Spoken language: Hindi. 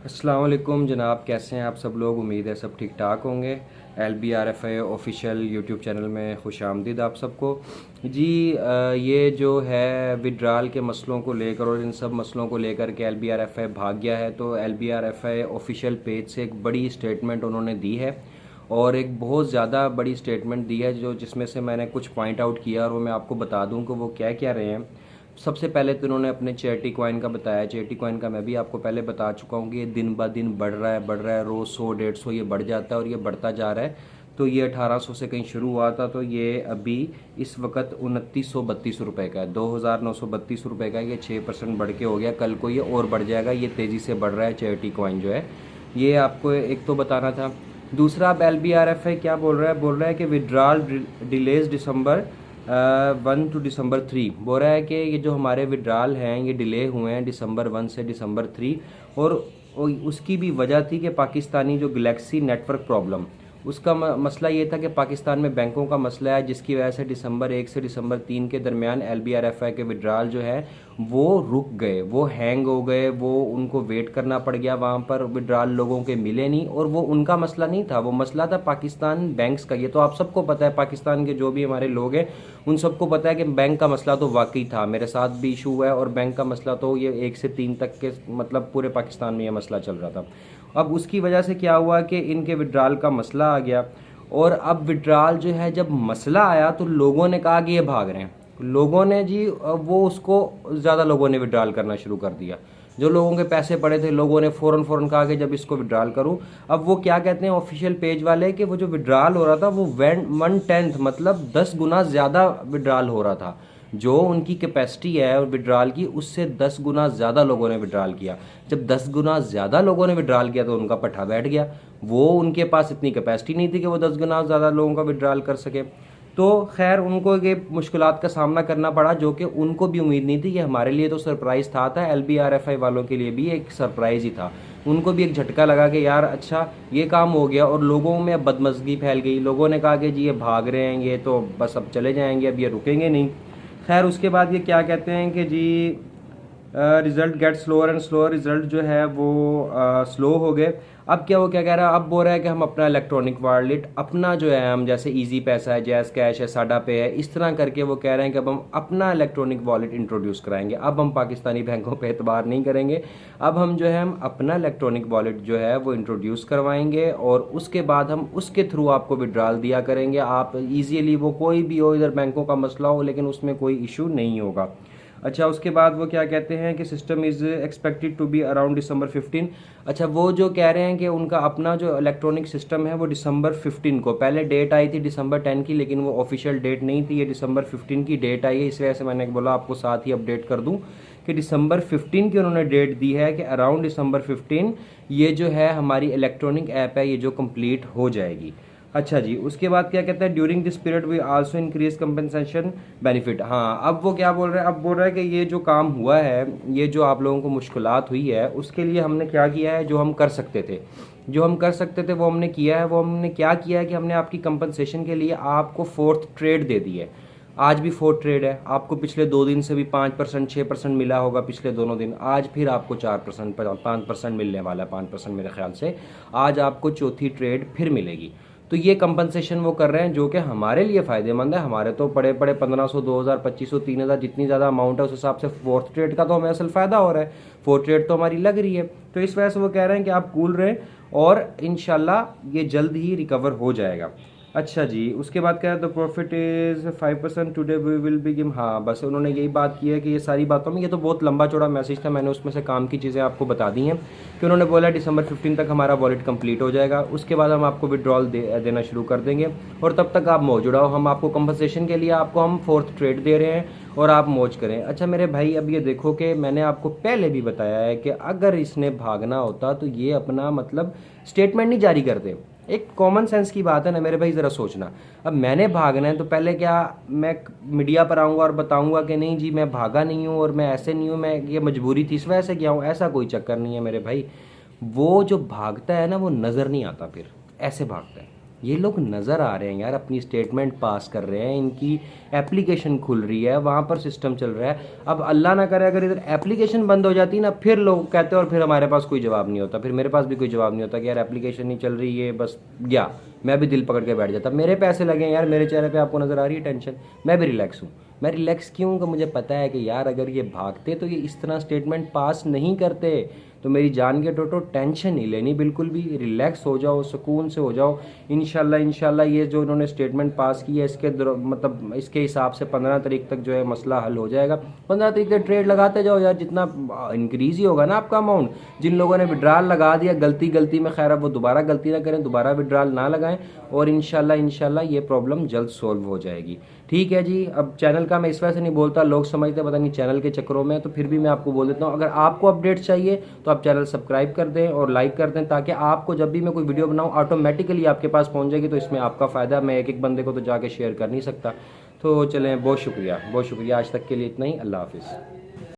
अस्सलाम वालेकुम जनाब, कैसे हैं आप सब लोग। उम्मीद है सब ठीक ठाक होंगे। LBRFI ऑफिशियल यूट्यूब चैनल में खुश आमदीद आप सबको जी। ये जो है विड्राल के मसलों को लेकर और इन सब मसलों को लेकर के LBRFI भाग गया है, तो LBRFI ऑफिशियल पेज से एक बड़ी स्टेटमेंट उन्होंने दी है और एक बहुत ज़्यादा बड़ी स्टेटमेंट दी है जो जिसमें से मैंने कुछ पॉइंट आउट किया और वो मैं आपको बता दूं कि वो क्या क्या रहे हैं। सबसे पहले तो उन्होंने अपने चैरिटी कॉइन का बताया। चैरिटी कॉइन का मैं भी आपको पहले बता चुका हूँ कि ये दिन ब दिन बढ़ रहा है, रोज़ 100 150 ये बढ़ जाता है और ये बढ़ता जा रहा है। तो ये 1800 से कहीं शुरू हुआ था, तो ये अभी इस वक्त 2932 रुपये का है, 2932 रुपये का। ये 6% बढ़ के हो गया, कल को ये और बढ़ जाएगा। ये तेज़ी से बढ़ रहा है चैरिटी कॉइन जो है। ये आपको एक तो बताना था। दूसरा, अब LBRFI क्या बोल रहा है कि withdrawal delays December 1 to December 3 बोल रहा है कि ये जो हमारे विड्रॉल हैं ये डिले हुए हैं दिसंबर 1 से दिसंबर 3। और उसकी भी वजह थी कि पाकिस्तानी जो गैलेक्सी नेटवर्क प्रॉब्लम, उसका मसला ये था कि पाकिस्तान में बैंकों का मसला है, जिसकी वजह से दिसंबर 1 से दिसंबर 3 के दरमियान LBRFI के विड्रॉल जो है वो रुक गए, वो हैंग हो गए, वो उनको वेट करना पड़ गया। वहाँ पर विड्रॉल लोगों के मिले नहीं और वो उनका मसला नहीं था, वो मसला था पाकिस्तान बैंक्स का। ये तो आप सबको पता है, पाकिस्तान के जो भी हमारे लोग हैं उन सबको पता है कि बैंक का मसला तो वाकई था, मेरे साथ भी इशू हुआ है। और बैंक का मसला तो ये 1 से 3 तक के मतलब पूरे पाकिस्तान में ये मसला चल रहा था। अब उसकी वजह से क्या हुआ कि इनके विड्रॉल का मसला आ गया। और अब विड्रॉल जो है, जब मसला आया तो लोगों ने कहा कि ये भाग रहे हैं। लोगों ने जी वो उसको ज़्यादा लोगों ने विड्रॉल करना शुरू कर दिया। जो लोगों के पैसे पड़े थे, लोगों ने फ़ौरन कहा कि जब इसको विड्रॉल करूं। अब वो क्या कहते हैं ऑफिशियल पेज वाले कि वो जो विड्रॉल हो रहा था वो 1/10 मतलब 10 गुना ज़्यादा विड्रॉल हो रहा था। जो उनकी कैपेसिटी है विड्रॉल की, उससे 10 गुना ज़्यादा लोगों ने विड्रॉल किया। जब 10 गुना ज़्यादा लोगों ने विड्रॉल किया तो उनका पट्टा बैठ गया। वो उनके पास इतनी कैपेसिटी नहीं थी कि वो 10 गुना ज़्यादा लोगों का विड्रॉल कर सके। तो खैर उनको ये मुश्किलात का सामना करना पड़ा, जो कि उनको भी उम्मीद नहीं थी। कि हमारे लिए तो सरप्राइज़ था LBRFI वालों के लिए भी एक सरप्राइज़ ही था। उनको भी एक झटका लगा कि यार अच्छा ये काम हो गया। और लोगों में बदमज़गी फैल गई। लोगों ने कहा कि जी ये भाग रहे हैं, ये तो बस अब चले जाएंगे, अब ये रुकेंगे नहीं। खैर उसके बाद ये क्या कहते हैं कि जी result get slower and slower, result जो है वो स्लो हो गए। अब क्या वो क्या कह रहा है, अब बोल रहा है कि हम अपना इलेक्ट्रॉनिक वॉलेट अपना जो है, हम जैसे इजी पैसा है, जैज़ कैश है, साडा पे है, इस तरह करके वो कह रहे हैं कि अब हम अपना इलेक्ट्रॉनिक वॉलेट इंट्रोड्यूस कराएंगे। अब हम पाकिस्तानी बैंकों पे एतबार नहीं करेंगे। अब हम जो है हम अपना इलेक्ट्रॉनिक वॉलेट जो है वो इंट्रोड्यूस करवाएंगे और उसके बाद हम उसके थ्रू आपको विड्रॉल दिया करेंगे। आप ईजीली, वो कोई भी हो, इधर बैंकों का मसला हो, लेकिन उसमें कोई इशू नहीं होगा। अच्छा उसके बाद वो क्या कहते हैं कि system is expected to be around December 15। अच्छा वो जो कह रहे हैं कि उनका अपना जो इलेक्ट्रॉनिक सिस्टम है वो December 15 को, पहले डेट आई थी December 10 की, लेकिन वो ऑफिशियल डेट नहीं थी, ये December 15 की डेट आई है। इस वजह से मैंने बोला आपको साथ ही अपडेट कर दूं कि December 15 की उन्होंने डेट दी है कि अराउंड December 15 ये जो है हमारी इलेक्ट्रॉनिक ऐप है ये जो कंप्लीट हो जाएगी। अच्छा जी, उसके बाद क्या कहता है, during this period we also increase compensation benefit. हाँ अब वो क्या बोल रहे हैं, अब बोल रहा है कि ये जो काम हुआ है, ये जो आप लोगों को मुश्किलात हुई है, उसके लिए हमने क्या किया है, जो हम कर सकते थे, वो हमने किया है। वो हमने क्या किया है कि हमने आपकी कंपनसेशन के लिए आपको 4th ट्रेड दे दी है। आज भी 4th ट्रेड है। आपको पिछले 2 दिन से भी 5% 6% मिला होगा पिछले दोनों दिन। आज फिर आपको 4% 5% मिलने वाला है, 5% मेरे ख्याल से। आज आपको चौथी ट्रेड फिर मिलेगी। तो ये कंपनसेशन वो कर रहे हैं जो कि हमारे लिए फ़ायदेमंद है। हमारे तो पड़े 1500 2000 2500 3000 जितनी ज़्यादा अमाउंट है उस हिसाब से 4th ट्रेड का तो हमें असल फ़ायदा हो रहा है। 4th ट्रेड तो हमारी लग रही है। तो इस वजह से वो कह रहे हैं कि आप कूल रहें और इंशाल्लाह ये जल्द ही रिकवर हो जाएगा। अच्छा जी, उसके बाद क्या है, the profit is 5% today we will be give. हाँ बस उन्होंने यही बात की है कि ये सारी बातों में, ये तो बहुत लंबा चौड़ा मैसेज था, मैंने उसमें से काम की चीज़ें आपको बता दी हैं कि उन्होंने बोला December 15 तक हमारा वॉलेट कंप्लीट हो जाएगा। उसके बाद हम आपको विड्रॉल देना शुरू कर देंगे और तब तक आप मौजूद रहो। हम आपको कंपनसेशन के लिए आपको हम 4th ट्रेड दे रहे हैं और आप मौज करें। अच्छा मेरे भाई, अब ये देखो कि मैंने आपको पहले भी बताया है कि अगर इसने भागना होता तो ये अपना मतलब स्टेटमेंट नहीं जारी करते। एक कॉमन सेंस की बात है ना मेरे भाई, ज़रा सोचना। अब मैंने भागना है तो पहले क्या मैं मीडिया पर आऊँगा और बताऊँगा कि नहीं जी मैं भागा नहीं हूँ और मैं ऐसे नहीं हूँ, मैं ये मजबूरी थी इस वजह से गया हूँ, ऐसा कोई चक्कर नहीं है मेरे भाई। वो जो भागता है ना वो नज़र नहीं आता, फिर ऐसे भागता है। ये लोग नज़र आ रहे हैं यार, अपनी स्टेटमेंट पास कर रहे हैं, इनकी एप्लीकेशन खुल रही है, वहाँ पर सिस्टम चल रहा है। अब अल्लाह ना करे अगर इधर एप्लीकेशन बंद हो जाती ना, फिर लोग कहते हैं और फिर हमारे पास कोई जवाब नहीं होता, फिर मेरे पास भी कोई जवाब नहीं होता कि यार एप्लीकेशन नहीं चल रही है, बस गया, मैं भी दिल पकड़ के बैठ जाता। मेरे पैसे लगे यार, मेरे चेहरे पे आपको नज़र आ रही है टेंशन, मैं भी रिलैक्स हूँ। मैं रिलैक्स क्यों? कि मुझे पता है कि यार अगर ये भागते तो ये इस तरह स्टेटमेंट पास नहीं करते। तो मेरी जान के टोटो टेंशन नहीं लेनी बिल्कुल भी, रिलैक्स हो जाओ, सुकून से हो जाओ। इंशाल्लाह ये जो इन्होंने स्टेटमेंट पास की है इसके मतलब इसके हिसाब से 15 तारीख तक जो है मसला हल हो जाएगा। 15 तारीख तक ट्रेड लगाते जाओ यार, जितना इंक्रीज़ ही होगा ना आपका अमाउंट। जिन लोगों ने विड्रॉल लगा दिया गलती में, खैर अब वो दोबारा गलती ना करें, दोबारा विड्रॉल ना लगाएं, और इंशाल्लाह ये प्रॉब्लम जल्द सॉल्व हो जाएगी। ठीक है जी। अब चैनल का मैं इस वजह से नहीं बोलता, लोग समझते पता नहीं चैनल के चक्करों में, तो फिर भी मैं आपको बोल देता हूँ, अगर आपको अपडेट चाहिए तो आप चैनल सब्सक्राइब कर दें और लाइक कर दें, ताकि आपको जब भी मैं कोई वीडियो बनाऊँ ऑटोमेटिकली आपके पास पहुँच जाएगी। तो इसमें आपका फ़ायदा, मैं एक बंदे को तो जाके शेयर कर नहीं सकता। तो चलें, बहुत शुक्रिया आज तक के लिए इतना ही। अल्लाह हाफिज़।